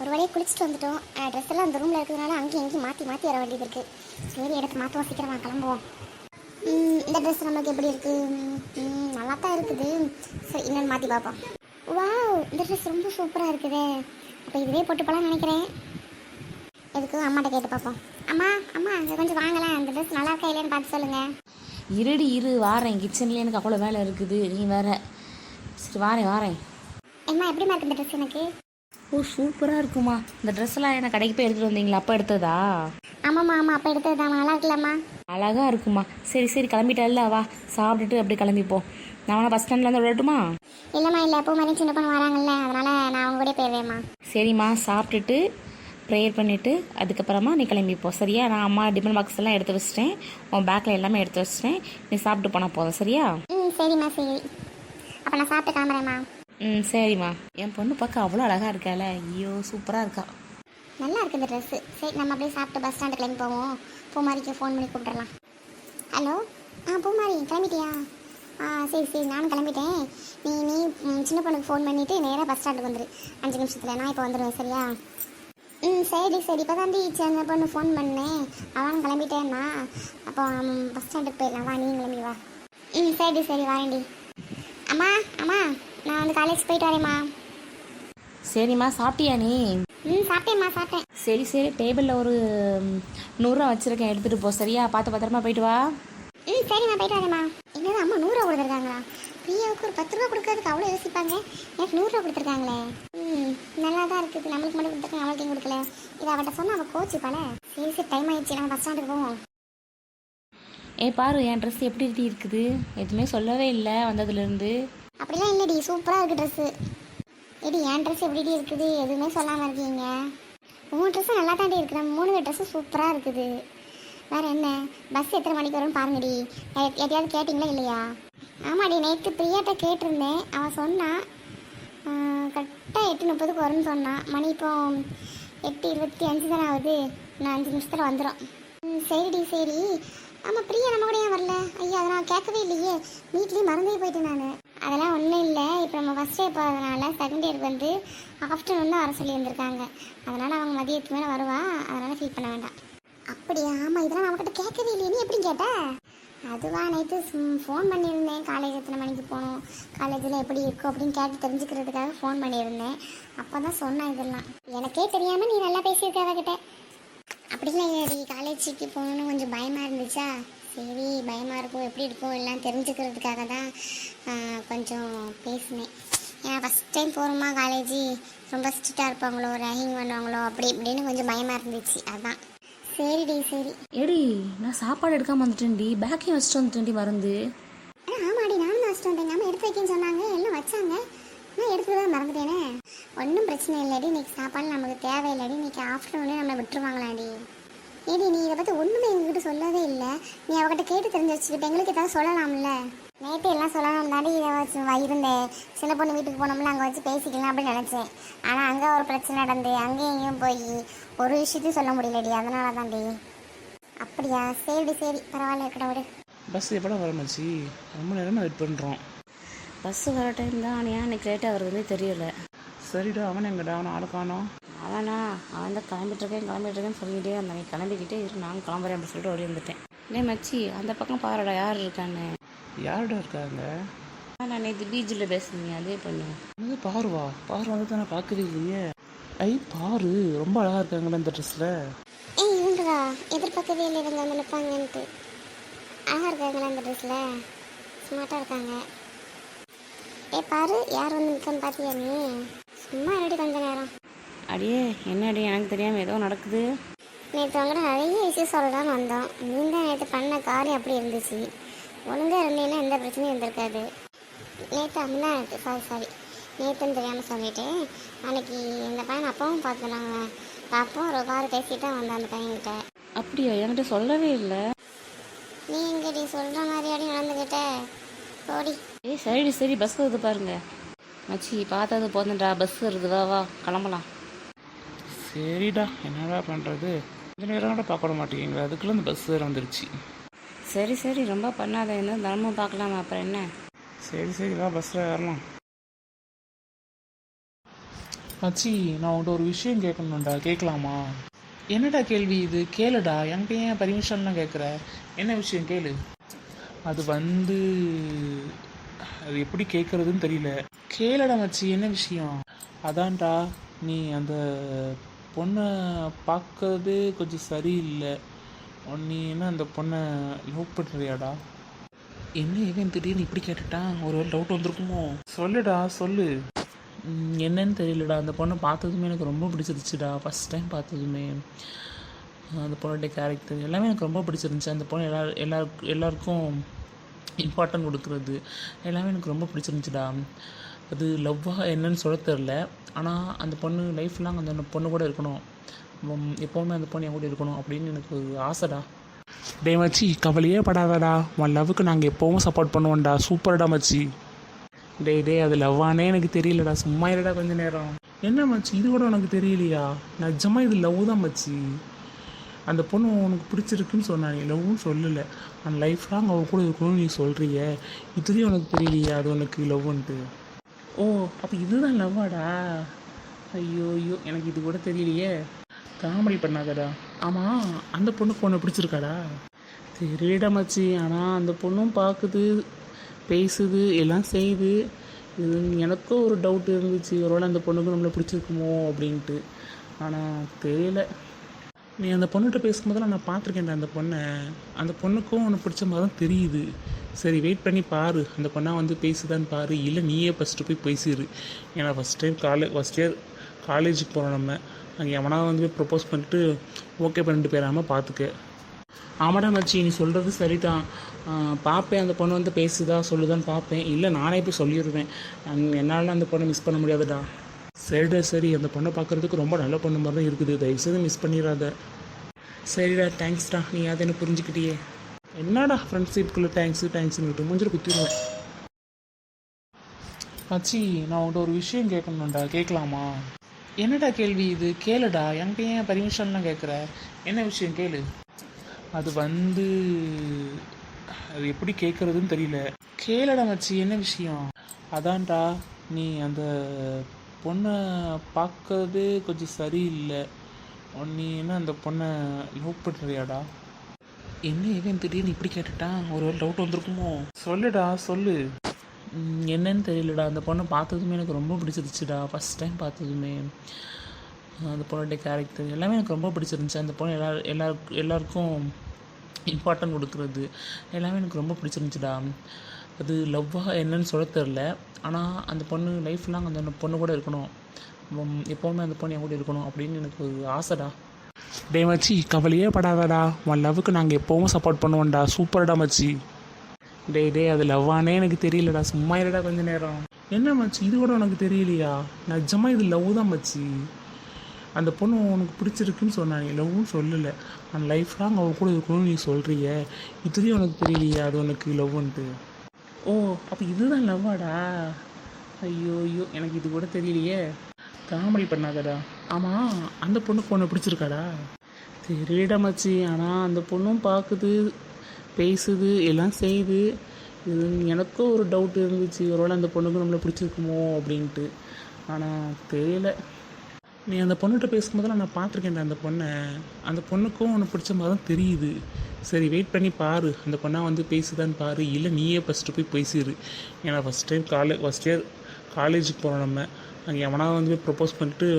ஒரு வழியாக குளிச்சுட்டு வந்துட்டோம். ட்ரெஸ் எல்லாம் அந்த ரூமில் இருக்கிறதுனால அங்கேயும் எங்கேயும் மாற்றி மாற்றி வர வேண்டியது இருக்குது. சரி எடுத்து மாற்றுவோம், சீக்கிரமா கிளம்புவோம். இந்த ட்ரெஸ் நம்மளுக்கு எப்படி இருக்குது? நல்லா தான் இருக்குது. சரி இன்னொன்று மாற்றி பார்ப்போம். வாவ், இந்த ட்ரெஸ் ரொம்ப சூப்பராக இருக்குதே. அப்போ இதுவே போட்டு போகலான்னு நினைக்கிறேன். எதுக்கு அம்மாட்ட கேட்டு பார்ப்போம். அம்மா அம்மா இங்கே கொஞ்சம் வாங்கலாம், அந்த ட்ரெஸ் நல்லா இருக்கா இல்லைன்னு பார்த்து சொல்லுங்கள். இருடி இரு வாரேன், கிச்சன்லேயே எனக்கு அவ்வளோ வேலை இருக்குது, நீ வேற. சரி வாரேன். அம்மா எப்படிமா இருக்கு இந்த ட்ரெஸ் எனக்கு? ஓ சூப்பராக இருக்குமா. இந்த ட்ரெஸ்ஸெல்லாம் என்ன கடைக்கு போய் எடுத்துகிட்டு வந்தீங்களா? அப்போ எடுத்ததா? ஆமாம்மா ஆமாம், அப்போ எடுத்ததுதாம்மா. நல்லா இருக்கலாம்மா? அழகாக இருக்குமா. சரி கிளம்பிட்டால, வா சாப்பிட்டுட்டு அப்படி கிளம்பிப்போம். நான் வேணா பஸ் ஸ்டாண்டில் வந்து விடட்டுமா? இல்லைம்மா இல்லை, எப்போ மாதிரி சின்ன பொண்ணு வராங்கல்ல, அதனால் நான் அவங்க கூட போயிடுவேம்மா. சரிம்மா, சாப்பிட்டுட்டு ப்ரேயர் பண்ணிவிட்டு அதுக்கப்புறமா நீ கிளம்பிப்போம் சரியா? நான் அம்மா டிஃபன் பாக்ஸ் எல்லாம் எடுத்து வச்சிட்டேன், உன் பேக்கில் எல்லாமே எடுத்து வச்சிட்டேன். நீ சாப்பிட்டு போனால் போதும் சரியா? சரிம்மா சரி. அப்போ நான் சாப்பிட்டு கிளம்புறேம்மா. சரிம்மா. என் பொண்ணு பார்க்க அவ்வளோ அழகாக இருக்கால. ஐயோ சூப்பராக இருக்கா. நல்லா இருக்குது இந்த ட்ரெஸ்ஸு. சரி நம்ம அப்படியே சாப்பிட்டு பஸ் ஸ்டாண்டு கிளம்பி போவோம். பூமாரிக்கு ஃபோன் பண்ணி கூப்பிட்றலாம். ஹலோ பூமாரி கிளம்பிட்டியா? சரி நானும் கிளம்பிட்டேன். நீ சின்ன பொண்ணுக்கு ஃபோன் பண்ணிவிட்டு நேராக பஸ் ஸ்டாண்டுக்கு வந்துடு. 5 நிமிஷத்தில் நான் இப்போ வந்துடுவேன் சரியா? சரி இப்போ தாண்டி சின்ன பொண்ணு ஃபோன் பண்ணேன், அவன் கிளம்பிட்டேன்னா. அப்போ பஸ் ஸ்டாண்டுக்கு போயிடலாம், வா நீ கிளம்பி வா. சரி வரேன்டி. அம்மா நான் வந்து காலேஜ் போயிட்டு வரேம்மா. சரிம்மா, சாப்பிட்டியா நீ? சாப்பிட்டேம்மா சாப்பிட்டேன். சரி டேபிளில் ஒரு 100 ரூபா வச்சுருக்கேன், எடுத்துகிட்டு போ சரியா? பார்த்து பத்திரமா போயிட்டு வா. சரிம்மா போயிட்டு வரேம்மா. என்னது அம்மா 100 ரூபா கொடுத்துருக்காங்களா? பிரியாவுக்கு ஒரு 10 ரூபா கொடுக்கறதுக்கு அவ்வளோ யோசிப்பாங்க, எனக்கு 100 ரூபா கொடுத்துருக்காங்களே. நல்லா தான் இருக்குது. நம்மளுக்கு மட்டும் கொடுத்துருக்காங்க, அவளுக்கு கொடுக்கல. இதை அவட்ட சொன்னால் அவள் கோச்சுப்பாள. சரி டைம் ஆயிடுச்சு, நம்ம பஸ் ஸ்டாண்டுக்கு போவோம். பாரு என் ட்ரெஸ் எப்படி இருக்குது, எதுவுமே சொல்லவே இல்லை வந்ததுலேருந்து. அப்படிலாம் இல்லைடி, சூப்பராக இருக்குது ட்ரெஸ்ஸு. என் ட்ரெஸ் எப்படி இருக்குது, எதுவுமே சொல்லாமல் இருக்கீங்க. உங்கள் ட்ரெஸ்ஸும் நல்லா தாண்டி இருக்குது. நம்ம 3 பேர் ட்ரெஸ்ஸும் சூப்பராக இருக்குது. வேறு என்ன, பஸ் எத்தனை மணிக்கு வரும்னு பாருங்கடி. எதையாவது கேட்டிங்களா இல்லையா? ஆமாடி, நேற்று பிரியாட்ட கேட்டிருந்தேன், அவன் சொன்னான் கரெக்டாக 8:30க்கு வரும்னு சொன்னான். மணி இப்போ 8:25 தானே ஆகுது. நான் 5 நிமிஷத்தில் வந்துடும். சரி. ஆமாம் பிரியா நம்ம கூட ஏன் வரல? ஐயா அதை நான் கேட்கவே இல்லையே, வீட்லேயும் மறந்தே போயிட்டேன் நான். அதெல்லாம் ஒன்றும் இல்லை, இப்போ நம்ம ஃபஸ்ட் இயர் போகிறதுனால செகண்ட் இயருக்கு வந்து ஆஃப்டர்நூன் தான் வர சொல்லி இருந்திருக்காங்க. அதனால் அவங்க மதியத்துக்கு மேலே வருவா, அதனால் ஃபீல் பண்ண வேண்டாம். அப்படியா? ஆமாம் இதெல்லாம் நம்மக்கிட்ட கேட்கவே இல்லையே, நீ எப்படி கேட்ட? அதுவா, நேற்று ஃபோன் பண்ணியிருந்தேன், காலேஜ் எத்தனை மணிக்கு போகணும், காலேஜில் எப்படி இருக்கும் அப்படின்னு கேட்டு தெரிஞ்சுக்கிறதுக்காக ஃபோன் பண்ணியிருந்தேன். அப்போ தான் சொன்னேன் இதெல்லாம். எனக்கே தெரியாமல் நீ நல்லா பேசியிருக்க அவகிட்ட. அப்படிலாம் இல்லடி, காலேஜுக்கு போகணுன்னு கொஞ்சம் பயமாக இருந்துச்சா, சரி பயமாக இருக்கும் எப்படி இருக்கும் எல்லாம் தெரிஞ்சுக்கிறதுக்காக தான் கொஞ்சம் பேசினேன். ஏன் ஃபஸ்ட் டைம் போகிறோமா காலேஜ், ரொம்ப ஸ்ட்ரிக்டாக இருப்பாங்களோ, ரேகிங் பண்ணுவாங்களோ அப்படி இப்படின்னு கொஞ்சம் பயமாக இருந்துச்சு, அதான். சரி. எடி நான் சாப்பாடு எடுக்காமல் வந்துட்டேன்டி, பேக்கையும் வச்சுட்டு வந்துட்டேன்டி மறந்து. ஆமாடி நானும் வச்சுட்டு வந்தேன். அம்மா எடுத்து வைக்கன்னு சொன்னாங்க, எல்லாம் வச்சாங்க, நான் எடுத்து தான் மறந்துட்டேனே. ஒன்றும் பிரச்சனை இல்லடி, இன்றைக்கி சாப்பாடு நமக்கு தேவையில்லடி, இன்றைக்கி ஆஃப்டர்நூனே நம்மளை விட்டுருவாங்களாடி. ஏடி நீ இதை பற்றி ஒன்றுமே எங்ககிட்ட சொல்லவே இல்லை, நீ அவகிட்ட கேட்டு தெரிஞ்சு வச்சுக்கிட்ட, எங்களுக்கு ஏதாவது சொல்லலாம்ல. நேற்று எல்லாம் சொல்லணும் தாண்டி, இதை வச்சு இருந்தேன். சின்ன பொண்ணு வீட்டுக்கு போனோம்ல, அங்கே வச்சு பேசிக்கலாம் அப்படின்னு நினச்சேன். ஆனால் அங்கே ஒரு பிரச்சனை நடந்து அங்கேயும் இங்கேயும் போய் ஒரு விஷயத்தையும் சொல்ல முடியலடி, அதனால தாண்டி. அப்படியா? சரி பரவாயில்ல, இருக்கட்டும் விடு. பஸ் எப்படா வரமாச்சு? ரொம்ப நேரம் வெயிட் பண்ணுறோம். பஸ்ஸு வர டைம் தான், ஆனால் ஏன் இன்னைக்கு லேட்டாக வருதுன்னே தெரியல. சரிடா, அவன் எங்கடா? அவனை ஆளை காணோம். அவன் தான் கிளம்பிட்டுருக்கேன்னு சொல்லிக்கிட்டே இருந்தான். நீ கிளம்பிக்கிட்டே இரு, நாங்கள் கிளம்புறேன் அப்படின்னு சொல்லிட்டு ஓடி வந்துட்டேன். இல்லை மச்சி, அந்த பக்கம் பாருடா யார் இருக்கான்னு. யாருடா இருக்காங்க? நான் நேற்று பீச்சில் பேசுனீங்க, அதே பண்ணு. அது பாருவா வந்து தானே பார்க்கவே இல்லையே. பாரு ரொம்ப அழகாக இருக்காங்களா இந்த ட்ரெஸ்ஸில். இவங்களா? எதிர்பார்க்கவே இல்லை இவங்க வந்து நிற்பாங்கன்ட்டு. அழகாக இருக்காங்களா இந்த ட்ரெஸ்ஸில், ஸ்மார்ட்டாக இருக்காங்க. பாரு யார் வந்து நிற்கன்னு பார்த்தியா நீ? சும்மா ரெடி கொஞ்ச நேரம். அடியே என்னடி எனக்கு தெரியாமல் ஏதோ நடக்குது. நேற்று அவங்கள்ட்ட நிறைய விஷயம் சொல்லலான்னு வந்தோம். நீங்கள் நேற்று பண்ண காரியம் அப்படி இருந்துச்சு. ஒழுங்காக இருந்தீங்கன்னா எந்த பிரச்சனையும் இருந்திருக்காது. நேற்று அம்மா சாரி நேற்றுன்னு தெரியாமல் சொல்லிட்டேன். அன்னைக்கு இந்த பையன் அப்பாவும் பார்த்துனாங்க. அப்போ ஒரு கார் பேசிட்டு தான் வந்தேன் அந்த பையன்கிட்ட. அப்படியா? என்கிட்ட சொல்லவே இல்லை. நீ எங்கடி சொல்கிற மாதிரியாடி நடந்துக்கிட்ட? ஓடி. சரி பஸ் வருது பாருங்க. மச்சி பார்த்தது போதும்டா, பஸ் வருது, வா கிளம்பலாம். சரிடா, என்னடா பண்ணுறது? கொஞ்ச நேரம் கூட பார்க்க மாட்டேங்கிங்களா, அதுக்குள்ளே இந்த பஸ் வேறு வந்துருச்சு. சரி ரொம்ப பண்ணாத, என்ன தினமும் பார்க்கலாமா, அப்புறம் என்ன? சரி வா பஸ்ஸில் ஏறலாம். மச்சி நான் உன்கிட்ட ஒரு விஷயம் கேட்கணும்டா, கேட்கலாமா? என்னடா கேள்வி இது? கேளுடா, என்கிட்ட ஏன் பர்மிஷன்லாம் கேட்குற? என்ன விஷயம் கேளு. அது வந்து அது எப்படி கேட்குறதுன்னு தெரியல. கேளுடா மச்சி, என்ன விஷயம்? அதான்டா, நீ அந்த பொண்ணை பார்க்கறது கொஞ்சம் சரியில்லை. நீ என்ன அந்த பொண்ணை லவ் பண்ணுறியாடா? என்ன இவன் திடீர்னு இப்படி கேட்டுட்டான்? ஒரு டவுட் வந்திருக்குமோ? சொல்லுடா, சொல்லு. என்னன்னு தெரியலடா, அந்த பொண்ணை பார்த்ததுமே எனக்கு ரொம்ப பிடிச்சிருச்சுடா. ஃபஸ்ட் டைம் பார்த்ததுமே அந்த பொண்ணுடைய கேரக்டர் எல்லாமே எனக்கு ரொம்ப பிடிச்சிருந்துச்சு. அந்த பொண்ணு எல்லாருக்கும் இம்பார்ட்டன்ட் கொடுக்குறது எல்லாமே எனக்கு ரொம்ப பிடிச்சிருந்துச்சுடா. அது லவ்வாக என்னன்னு சொல்ல தெரில. ஆனால் அந்த பொண்ணு லைஃப் லாங் அந்த பொண்ணு கூட இருக்கணும், எப்போவுமே அந்த பொண்ணு என் கூட இருக்கணும் அப்படின்னு எனக்கு ஒரு ஆசைடா. டே மச்சி, கவலையே படாதடா, உன் லவ்வுக்கு நாங்கள் எப்போவும் சப்போர்ட் பண்ணுவோம்டா. சூப்பர்டா மச்சி. டே அது லவ்வானே எனக்கு தெரியலடா, சும்மா இல்லடா கொஞ்ச நேரம். என்ன மச்சி, இது கூட உனக்கு தெரியலையா? நிஜமாக இது லவ் தான் மச்சி. அந்த பொண்ணு உனக்கு பிடிச்சிருக்குன்னு சொன்னானே, லவ்வும் சொல்லலை. அந்த லைஃப் லாங் அவன் கூட இருக்கணும்னு நீ சொல்கிறிய, இதுலேயும் உனக்கு தெரியலையா அது உனக்கு லவ்ன்ட்டு? ஓ, அப்போ இதுதான் லவ்வாடா? ஐயோ ஐயோ, எனக்கு இது கூட தெரியலையே. காமெடி பண்ணாதடா. ஆமாம், அந்த பொண்ணுக்கு பொண்ணை பிடிச்சிருக்காடா? தெரியடா மச்சி, ஆனால் அந்த பொண்ணும் பார்க்குது, பேசுது, எல்லாம் செய்யுது. இது எனக்கும் ஒரு டவுட் இருந்துச்சு, ஒருவேளை அந்த பொண்ணுக்கு நம்மளை பிடிச்சிருக்குமோ அப்படின்ட்டு. ஆனால் தெரியல. நீ அந்த பொண்ணுகிட்ட பேசும்போதெல்லாம் நான் பார்த்துருக்கேன்டா அந்த பொண்ணை. அந்த பொண்ணுக்கும் உனக்கு பிடிச்ச மாதிரி தான் தெரியுது. சரி, வெயிட் பண்ணி பாரு, அந்த பொண்ணா வந்து பேசுதான்னு பாரு. இல்லை நீயே ஃபஸ்ட்டு போய் பேசிடு. ஏன்னா ஃபஸ்ட் இயர் காலேஜுக்கு போகிறோம் நம்ம. அங்கே எவனா வந்து போய் ப்ரப்போஸ் பண்ணிட்டு ஓகே பண்ணிட்டு போயிடாமல் பார்த்துக்க. ஆமாடா மச்சி, நீ சொல்கிறது சரிதான். பார்ப்பேன், அந்த பொண்ணு வந்து பேசுதா சொல்லுதான்னு பார்ப்பேன். இல்லை நானே போய் சொல்லிடுவேன். என்னால் அந்த பொண்ணை மிஸ் பண்ண முடியாதுடா. சரிடா சரி, அந்த பொண்ணை பார்க்குறதுக்கு ரொம்ப நல்ல பொண்ணு மாதிரி தான் இருக்குது. தயவுசெய்து மிஸ் பண்ணிடாத. சரிடா, தேங்க்ஸ்டா, நீ அதை என்ன புரிஞ்சுக்கிட்டியே. என்னடா ஃப்ரெண்ட்ஷிப்குள்ளே தேங்க்ஸ்னுட்டு மூஞ்சில் குத்திடுவேன். மச்சி, நான் உன்கிட்ட ஒரு விஷயம் கேட்கணும்டா, கேட்கலாமா? என்னடா கேள்வி இது? கேளுடா, என்கிட்ட ஏன் பர்மிஷன்லாம் கேட்குற? என்ன விஷயம் கேளு. அது வந்து அது எப்படி கேட்குறதுன்னு தெரியல. கேளுடா மச்சி, என்ன விஷயம்? அதான்டா, நீ அந்த பொண்ணை பார்க்கறது கொஞ்சம் சரியில்லை. நீ என்ன அந்த பொண்ணை லவ் பண்ணுறியாடா? என்ன இவன் திடீர்னு இப்படி கேட்டுட்டான்? ஒரு டவுட் வந்திருக்குமோ? சொல்லுடா, சொல்லு. என்னன்னு தெரியலடா, அந்த பொண்ணை பார்த்ததுமே எனக்கு ரொம்ப பிடிச்சிருச்சுடா. ஃபஸ்ட் டைம் பார்த்ததுமே அந்த பொண்ணுடைய கேரக்டர் எல்லாமே எனக்கு ரொம்ப பிடிச்சிருந்துச்சு. அந்த பொண்ணு எல்லாருக்கும் இம்பார்ட்டன்ட் கொடுக்குறது எல்லாமே எனக்கு ரொம்ப பிடிச்சிருந்துச்சுடா. அது லவ்வாக என்னன்னு சொல்ல தெரில. ஆனால் அந்த பொண்ணு லைஃப் லாங் அந்த பொண்ணு கூட இருக்கணும், எப்போவுமே அந்த பொண்ணு என் கூட இருக்கணும் அப்படின்னு எனக்கு ஒரு ஆசைடா. டே மச்சி, கவலையே படாதடா, உன் லவ்வுக்கு நாங்கள் எப்போவும் சப்போர்ட் பண்ணுவோம்டா. சூப்பர்டா மச்சி. டே அது லவ்வானே எனக்கு தெரியலடா, சும்மா இல்லடா கொஞ்ச நேரம். என்ன மச்சி, இது கூட உனக்கு தெரியலையா? நிஜமாக இது லவ் தான் மச்சி. அந்த பொண்ணு உனக்கு பிடிச்சிருக்குன்னு சொன்னானே, லவ்வும் சொல்லலை. அந்த லைஃப் லாங் அவன் கூட இருக்கணும்னு நீ சொல்கிறிய, இதுலேயும் உனக்கு தெரியலையா அது உனக்கு லவ்ன்ட்டு? ஓ, அப்போ இதுதான் லவ்வாடா? ஐயோ ஐயோ, எனக்கு இது கூட தெரியலையே. காமெடி பண்ணாதடா. ஆமாம், அந்த பொண்ணுக்கு பொண்ணை பிடிச்சிருக்காடா? தெரியடா மச்சி, ஆனால் அந்த பொண்ணும் பார்க்குது, பேசுது, எல்லாம் செய்யுது. இது எனக்கும் ஒரு டவுட் இருந்துச்சு, ஒருவேளை அந்த பொண்ணுக்கு நம்மளை பிடிச்சிருக்குமோ அப்படின்ட்டு. ஆனால் தெரியல. நீ அந்த பொண்ணுகிட்ட பேசும்போதெல்லாம் நான் பார்த்துருக்கேன்டா அந்த பொண்ணை. அந்த பொண்ணுக்கும் உனக்கு பிடிச்ச மாதிரி தான் தெரியுது. சரி, வெயிட் பண்ணி பாரு, அந்த பொண்ணா வந்து பேசுதான்னு பாரு. இல்லை நீயே ஃபஸ்ட்டு போய் பேசிடு. ஏன்னா ஃபஸ்ட் இயர் காலேஜுக்கு போகிறோம் நம்ம. அங்கே எவனா வந்து போய் ப்ரப்போஸ் பண்ணிட்டு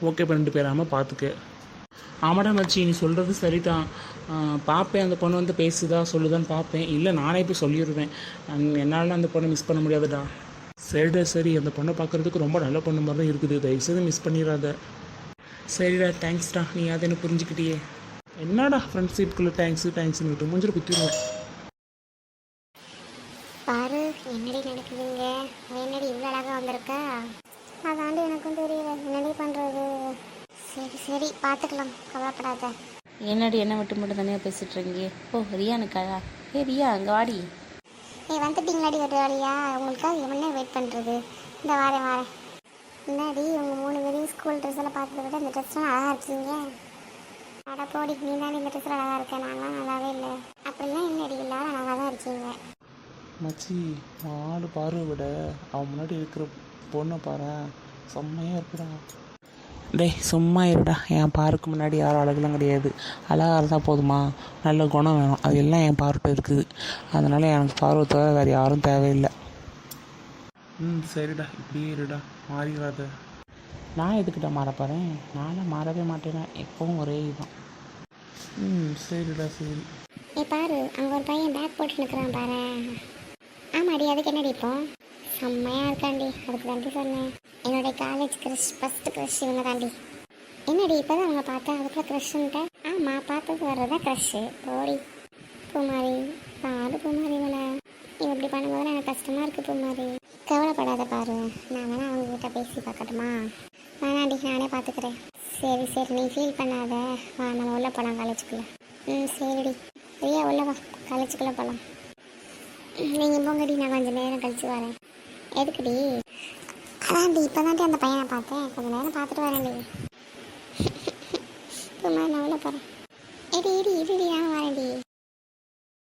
ஓகே பண்ணிட்டு போயிடாமல் பார்த்துக்க. ஆமாடா மச்சி, நீ சொல்கிறது சரிதான். பார்ப்பேன், அந்த பொண்ணு வந்து பேசுதா சொல்லுதான்னு பார்ப்பேன். இல்லை நானே போய் சொல்லிடுவேன். என்னால் அந்த பொண்ணை மிஸ் பண்ண முடியாதுடா. சரிடா சரி, அந்த பொண்ணை பார்க்குறதுக்கு ரொம்ப நல்ல பொண்ணு மாதிரி தான் இருக்குது. தயவுசெய்து மிஸ் பண்ணிடாத. சரிடா, தேங்க்ஸ்டா, நீ அதை என்ன புரிஞ்சுக்கிட்டியே. என்னடா ஃப்ரெண்ட்ஷிப்குள்ளே தேங்க்ஸ்னுட்டு மூஞ்சில் குத்திடுவேன். பாரு, என்னடி நடக்குதுங்க? என்னடி இவ்வளோ அழகாக வந்திருக்கா? அதாண்டு எனக்கும் தெரியல, என்னடி பண்ணுறது. சரி பார்த்துக்கலாம், கவலைப்படாத. என்னடி என்ன மட்டும் தனியாக பேசிகிட்டு இருக்கீங்க? ஓ, ரியானுக்கா? ரியா, அங்கே வாடி. வந்துட்டீங்களாடி ஒரு வேலையா? உங்களுக்காக எவனே வெயிட் பண்ணுறது. இந்த வாரேன். என்னடி உங்கள் 3 பேரையும் ஸ்கூல் ட்ரெஸ் எல்லாம் பார்த்துட்டு விட இந்த ட்ரெஸ்லாம் அழகாக இருக்கீங்க. அட போடி, நீ தானே இந்த ட்ரெஸ்ஸில் அழகாக இருக்கேன், நாங்களாம் நல்லாவே இல்லை. அப்படிலாம் என்னடி இல்லாத அழகாக தான் இருக்கீங்க. மச்சி, ஆள் பார்வை விட அவன் முன்னாடி இருக்கிற பொண்ணை பாரு, செம்மையாக இருக்குடா. டேய் சும்மா இருடா. என் பாருக்கு முன்னாடி யாரும் அழகுலாம் கிடையாது. அழகாக இருந்தால் போதுமா? நல்ல குணம் வேணும். அது எல்லாம் என் பார்க்கிட்ட இருக்குது. அதனால் எனக்கு பார்வை தவிர வேறு யாரும் தேவையில்லை. சரிடா, இப்படியே இருடா, மாறிடாத. நான் எதுக்கிட்ட மாற போகிறேன்? நானும் மாறவே மாட்டேனே, எப்பவும் ஒரே இதுதான். சரிடா சரி. பாரு அங்கே ஒரு பையன் பேக் போட்டு நிற்கிறான் பாரு. ஆமாடி, அதுக்கு என்னடி இப்போ? செம்மையாக இருக்காண்டி, அதுக்கு தாண்டி சொன்னேன். என்னுடைய காலேஜ் க்ரஷ், ஃபஸ்ட்டு க்ரஷ் இவங்க தாண்டி. என்னடி இப்போ தான் அவங்க பார்த்தேன், அதுக்குள்ள க்ரஷ்ன்ட்ட? ஆமாம், பார்த்தது வர்றதா க்ரஷ்ஷு. போடி பூமாரி, பாரு பூமாரி இவனை. இவன் இப்படி பண்ணும்போது எனக்கு கஷ்டமாக இருக்குது பூமாரி. கவலைப்படாத பாரு, நான் வேணா அவங்கக்கிட்ட பேசி பார்க்கட்டுமா? வேணாண்டி, நானே பார்த்துக்கிறேன். சரி சரி, நீ ஃபீல் பண்ணாத. வா நம்ம உள்ளே போகலாம் காலேஜுக்குள்ளே. சரிடி, சரியா உள்ளே வா, காலேஜுக்குள்ளே போகலாம். நீங்கள் போங்கடி, நான் கொஞ்சம் நேரம் கழிச்சு வரேன். எதுக்குடி? அதான்டி, இப்போ தாண்டி அந்த பையனை பார்த்தேன், கொஞ்சம் நேரம் பார்த்துட்டு வரேன்டி. பூமாரி, நான் உள்ளே போகிறேன். இருடி நான் வரேன்டி.